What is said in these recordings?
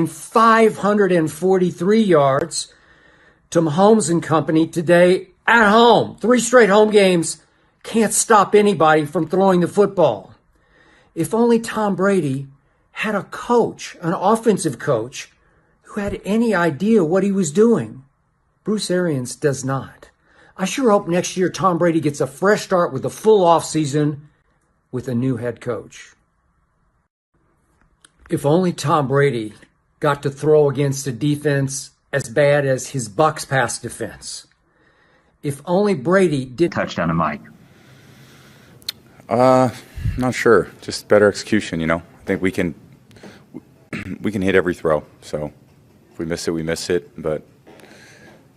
543 yards to Mahomes and company today at home. 3 straight home games. Can't stop anybody from throwing the football. If only Tom Brady had a coach, an offensive coach, who had any idea what he was doing. Bruce Arians does not. I sure hope next year Tom Brady gets a fresh start with a full offseason with a new head coach. If only Tom Brady got to throw against a defense as bad as his Bucs pass defense. If only Brady did touchdown to Mike. Not sure. Just better execution, I think we can hit every throw. So if we miss it, we miss it. But,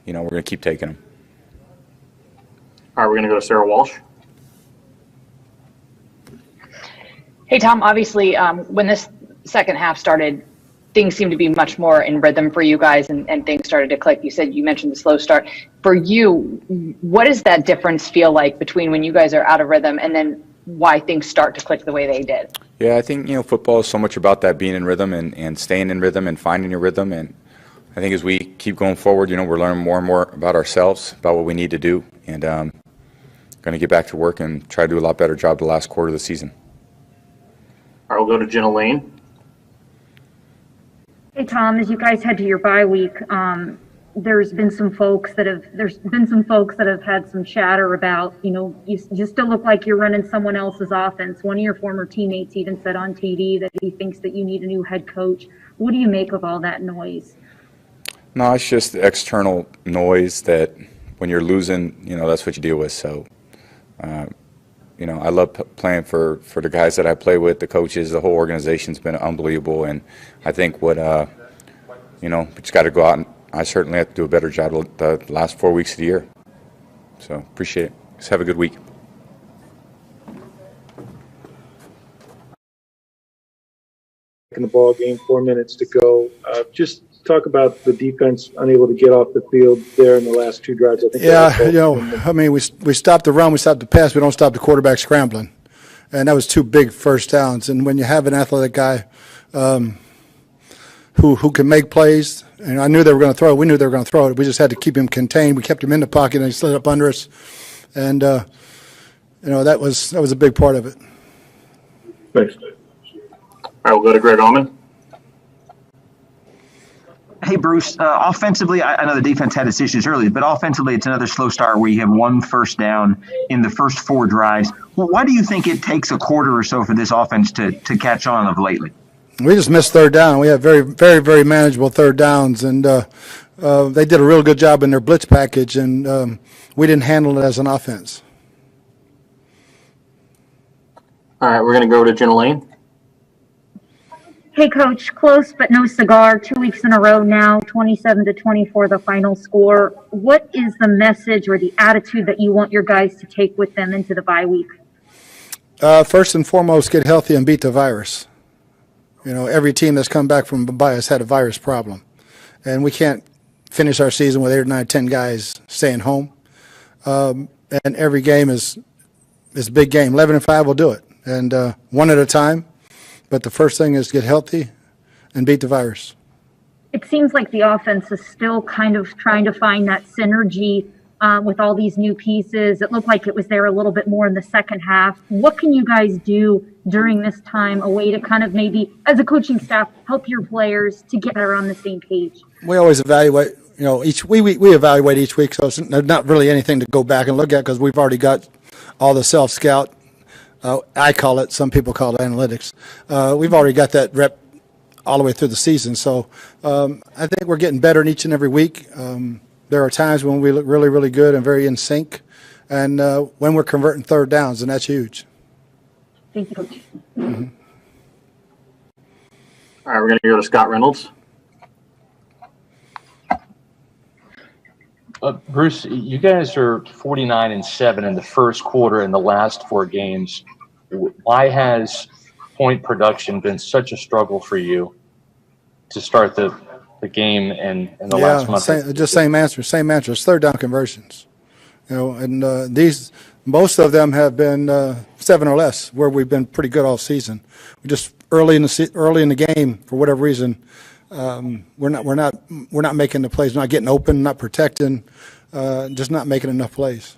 we're going to keep taking them. All right, we're going to go to Sarah Walsh. Hey, Tom, obviously, when this second half started, things seemed to be much more in rhythm for you guys and things started to click. You mentioned the slow start. For you, what does that difference feel like between when you guys are out of rhythm and then why things start to click the way they did? Yeah, I think, football is so much about that being in rhythm and staying in rhythm and finding your rhythm. And I think as we keep going forward, we're learning more and more about ourselves, about what we need to do. And going to get back to work and try to do a lot better job the last quarter of the season. All right, we'll go to Jenna Lane. Hey, Tom, as you guys head to your bye week, there's been some folks that have had some chatter about, you still look like you're running someone else's offense. One of your former teammates even said on TV that he thinks that you need a new head coach. What do you make of all that noise? No, it's just external noise that when you're losing, that's what you deal with. So, I love playing for the guys that I play with, the coaches, the whole organization's been unbelievable. And I think we just got to go out and I certainly have to do a better job the last 4 weeks of the year. So appreciate it. Just have a good week. In the ball game, 4 minutes to go. Just talk about the defense unable to get off the field there in the last 2 drives. I think we stopped the run, we stopped the pass, we don't stop the quarterback scrambling. And that was 2 big first downs. And when you have an athletic guy who can make plays, and I knew they were going to throw it, we knew they were going to throw it. We just had to keep him contained. We kept him in the pocket and he slid up under us. And, that was a big part of it. Thanks. All right, we'll go to Greg Allman. Hey, Bruce, offensively, I know the defense had its issues early, but offensively it's another slow start where you have 1 first down in the first 4 drives. Well, why do you think it takes a quarter or so for this offense to catch on of lately? We just missed third down. We have very, very, very manageable third downs, and they did a real good job in their blitz package, and we didn't handle it as an offense. All right, we're going to go to Jenna Lane. Hey, Coach, close but no cigar. 2 weeks in a row now, 27-24, the final score. What is the message or the attitude that you want your guys to take with them into the bye week? First and foremost, get healthy and beat the virus. Every team that's come back from bye has had a virus problem. And we can't finish our season with 8 or 9, 10 guys staying home. And every game is a big game. 11-5 will do it. And one at a time. But the first thing is get healthy and beat the virus. It seems like the offense is still kind of trying to find that synergy with all these new pieces. It looked like it was there a little bit more in the second half. What can you guys do during this time, a way to kind of maybe, as a coaching staff, help your players to get better on the same page? We always evaluate, we evaluate each week, so there's not really anything to go back and look at because we've already got all the self-scout. I call it, some people call it analytics. We've already got that rep all the way through the season. So I think we're getting better in each and every week. There are times when we look really, really good and very in sync, and when we're converting third downs, and that's huge. Thank you, Coach. Mm-hmm. All right, we're going to go to Scott Reynolds. Bruce, you guys are 49-7 in the first quarter in the last 4 games. Why has point production been such a struggle for you to start the game and the last month? Same answer. It's third down conversions. And most of them have been 7 or less, where we've been pretty good all season. We just early in the game, for whatever reason, We're not making the plays, not getting open, not protecting, just not making enough plays.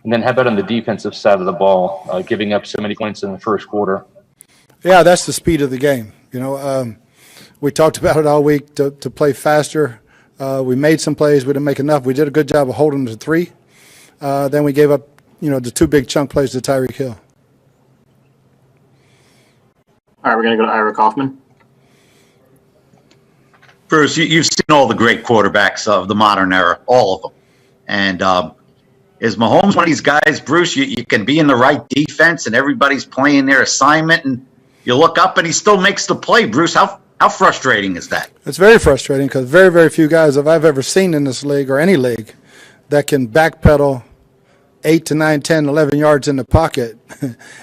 And then how about on the defensive side of the ball, giving up so many points in the first quarter? Yeah, that's the speed of the game. We talked about it all week to play faster. We made some plays. We didn't make enough. We did a good job of holding them to 3. Then we gave up, the 2 big chunk plays to Tyreek Hill. All right, we're going to go to Ira Kaufman. Bruce, you've seen all the great quarterbacks of the modern era, all of them. And is Mahomes one of these guys, Bruce, you can be in the right defense and everybody's playing their assignment and you look up and he still makes the play, Bruce? How frustrating is that? It's very frustrating because very, very few guys that I've ever seen in this league or any league that can backpedal 8 to 9, 10, 11 yards in the pocket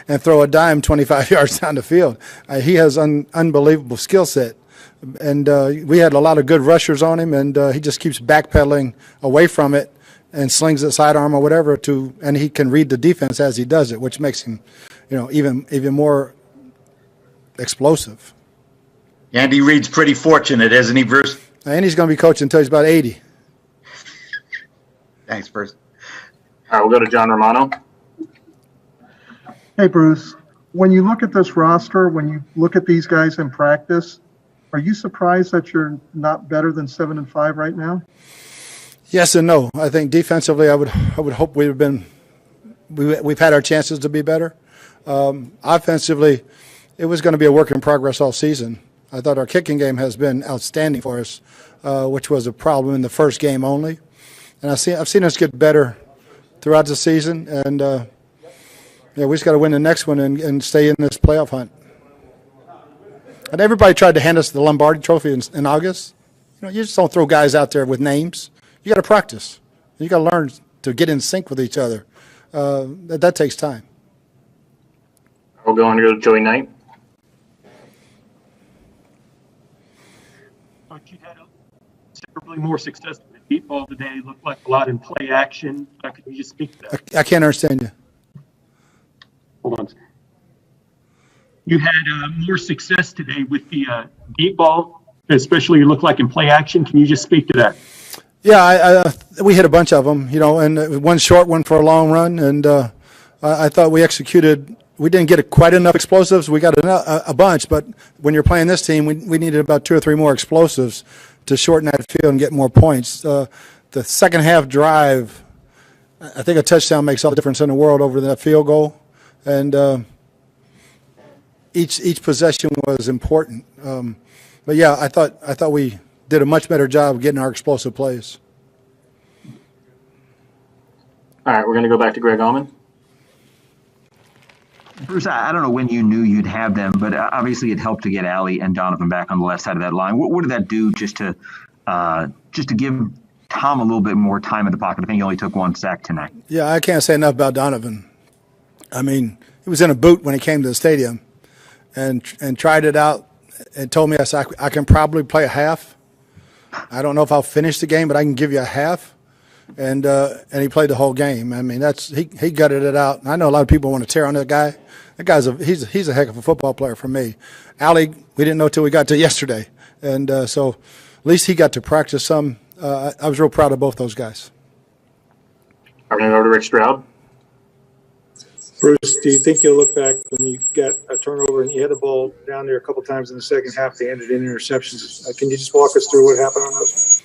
and throw a dime 25 yards down the field. He has unbelievable skill set. And we had a lot of good rushers on him, and he just keeps backpedaling away from it and slings it sidearm or whatever and he can read the defense as he does it, which makes him, even more explosive. Andy Reid's pretty fortunate, isn't he, Bruce? And he's going to be coaching until he's about 80. Thanks, Bruce. All right, we'll go to John Romano. Hey, Bruce. When you look at this roster, when you look at these guys in practice, are you surprised that you're not better than 7-5 right now? Yes and no. I think defensively, I would hope we've had our chances to be better. Offensively, it was going to be a work in progress all season. I thought our kicking game has been outstanding for us, which was a problem in the first game only. And I've seen us get better throughout the season, and we just got to win the next one and stay in this playoff hunt. And everybody tried to hand us the Lombardi Trophy in August. You just don't throw guys out there with names. You got to practice. You got to learn to get in sync with each other. That takes time. We'll go on to go to Joey Knight. You had considerably more success with deep ball today. Looked like a lot in play action. Could you just speak to that? I can't understand you. Hold on. You had more success today with the deep ball, especially you look like in play action. Can you just speak to that? Yeah, we hit a bunch of them, and one short one for a long run. And I thought we executed. We didn't get quite enough explosives. We got a bunch, but when you're playing this team, we needed about 2 or 3 more explosives to shorten that field and get more points. The second half drive, I think a touchdown makes all the difference in the world over that field goal. And each possession was important. But yeah, I thought we did a much better job of getting our explosive plays. All right, we're going to go back to Greg Allman. Bruce, I don't know when you knew you'd have them, but obviously it helped to get Allie and Donovan back on the left side of that line. What did that do just to give Tom a little bit more time in the pocket? I think he only took 1 sack tonight. Yeah, I can't say enough about Donovan. I mean, he was in a boot when he came to the stadium and tried it out and told me, I can probably play a half. I don't know if I'll finish the game, but I can give you a half. And he played the whole game. I mean, he gutted it out. And I know a lot of people want to tear on that guy. That guy's he's a heck of a football player for me. Allie, we didn't know till we got to yesterday, and so at least he got to practice some. I was real proud of both those guys. I'm going to go to Rick Stroud. Bruce, do you think you'll look back when you got a turnover and you had the ball down there a couple times in the second half, they ended in interceptions? Can you just walk us through what happened on those?